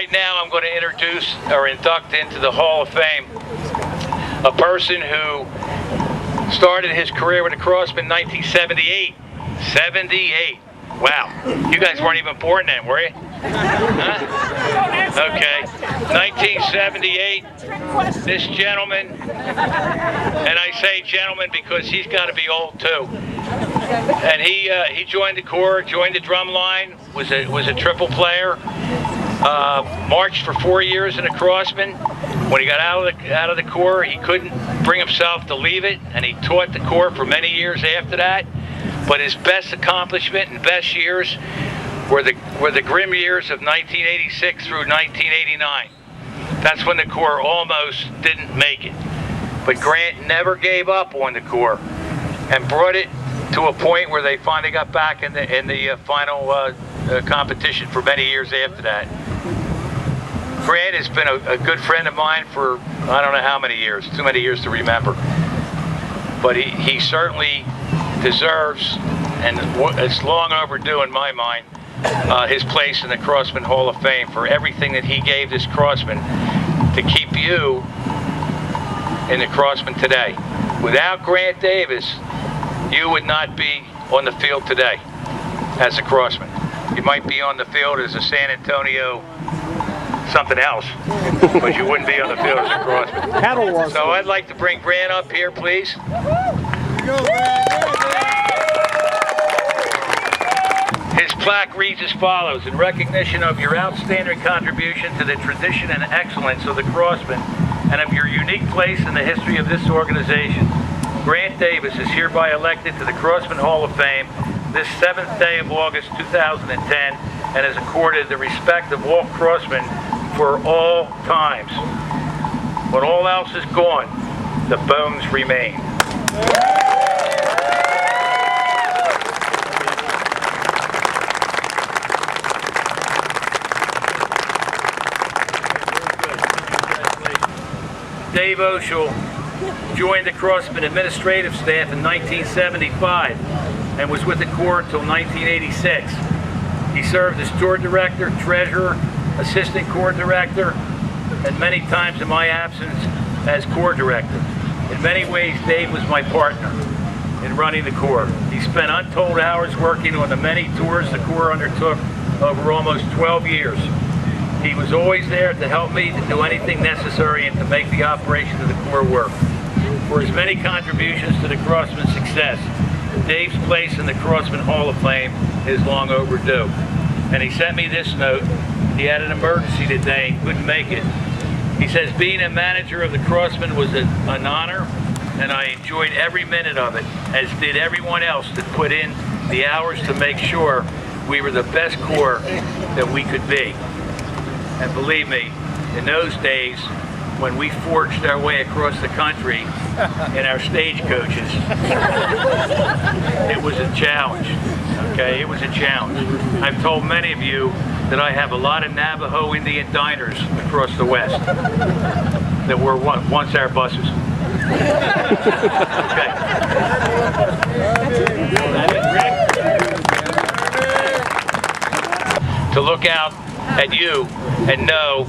right now I'm going to introduce or induct into the Hall of Fame a person who started his career with the Crossmen in 1978. 78. Wow. You guys weren't even born then, were you? Huh? Okay. 1978. This gentleman, and I say gentleman because he's got to be old too. And he joined the Corps, joined the drum line, was a triple player. Marched for 4 years in the Crossmen. When he got out of the Corps, he couldn't bring himself to leave it, and he taught the Corps for many years after that. But his best accomplishment and best years were the grim years of 1986 through 1989. That's when the Corps almost didn't make it. But Grant never gave up on the Corps and brought it to a point where they finally got back in the final competition for many years after that. Grant has been a good friend of mine for I don't know how many years, too many years to remember. But he certainly deserves, and it's long overdue in my mind, his place in the Crossmen Hall of Fame for everything that he gave this Crossman to keep you in the Crossmen today. Without Grant Davis, you would not be on the field today as a Crossman. You might be on the field as a San Antonio something else, but you wouldn't be on the field as a Crossman. So I'd like to bring Grant up here, please. His plaque reads as follows: in recognition of your outstanding contribution to the tradition and excellence of the Crossmen and of your unique place in the history of this organization, Grant Davis is hereby elected to the Crossmen Hall of Fame this 7th day of August 2010 and is accorded the respect of all Crossmen for all times. When all else is gone, the bones remain. Dave Oechsle joined the Crossmen administrative staff in 1975 and was with the Corps until 1986. He served as tour director, treasurer, assistant Corps director, and many times in my absence as Corps director. In many ways, Dave was my partner in running the Corps. He spent untold hours working on the many tours the Corps undertook over almost 12 years. He was always there to help me to do anything necessary and to make the operation of the Corps work. For his many contributions to the Crossmen's success, Dave's place in the Crossmen Hall of Fame is long overdue. And he sent me this note. He had an emergency today, couldn't make it. He says, being a manager of the Crossmen was an honor, and I enjoyed every minute of it, as did everyone else that put in the hours to make sure we were the best Corps that we could be. And believe me, in those days, when we forged our way across the country in our stagecoaches, it was a challenge, okay? It was a challenge. I've told many of you that I have a lot of Navajo Indian diners across the West that were once our buses. Okay. To look out at you and know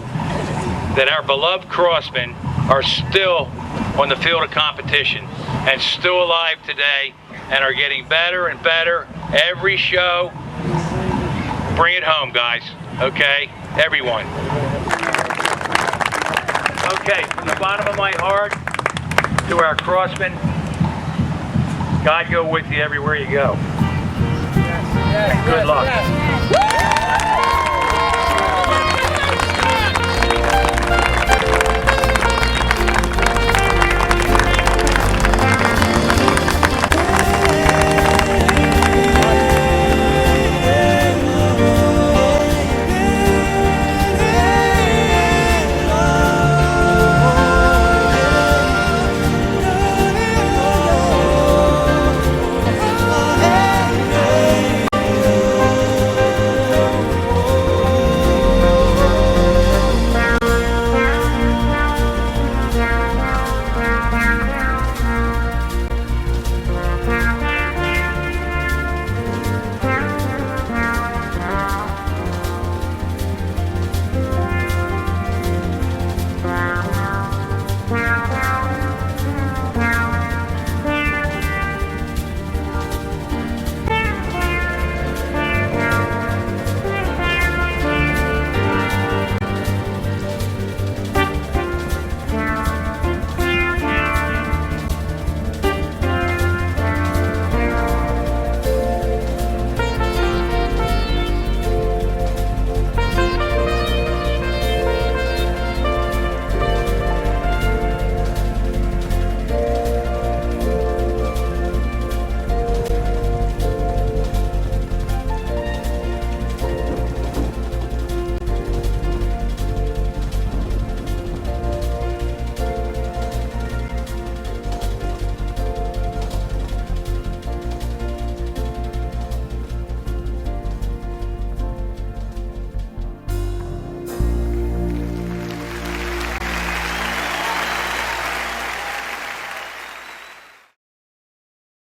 that our beloved Crossmen are still on the field of competition and still alive today and are getting better and better every show. Bring it home, guys, okay? Everyone. Okay, from the bottom of my heart to our Crossmen, God go with you everywhere you go. And good luck.